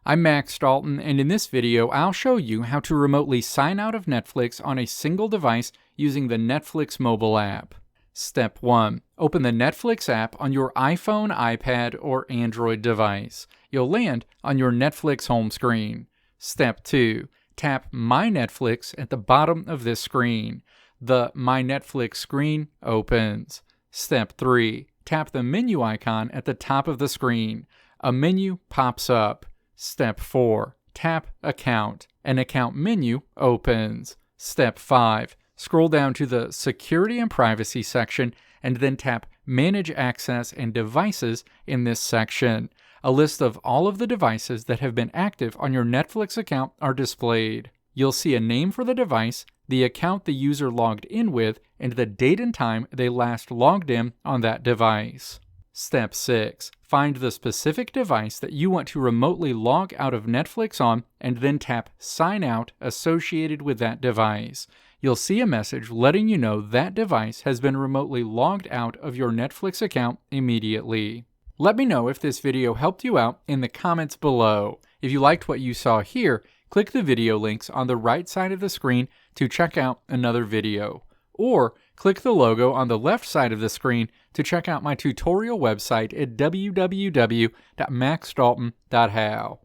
I'm Max Dalton, and in this video I'll show you how to remotely sign out of Netflix on a single device using the Netflix mobile app. Step 1. Open the Netflix app on your iPhone, iPad, or Android device. You'll land on your Netflix home screen. Step 2. Tap My Netflix at the bottom of this screen. The My Netflix screen opens. Step 3. Tap the menu icon at the top of the screen. A menu pops up. Step 4. Tap Account. An account menu opens. Step 5. Scroll down to the Security and Privacy section and then tap Manage Access and Devices in this section. A list of all of the devices that have been active on your Netflix account are displayed. You'll see a name for the device, the account the user logged in with, and the date and time they last logged in on that device. Step 6. Find the specific device that you want to remotely log out of Netflix on and then tap Sign Out associated with that device. You'll see a message letting you know that device has been remotely logged out of your Netflix account immediately. Let me know if this video helped you out in the comments below. If you liked what you saw here, click the video links on the right side of the screen to check out another video. Or click the logo on the left side of the screen to check out my tutorial website at www.maxdalton.how.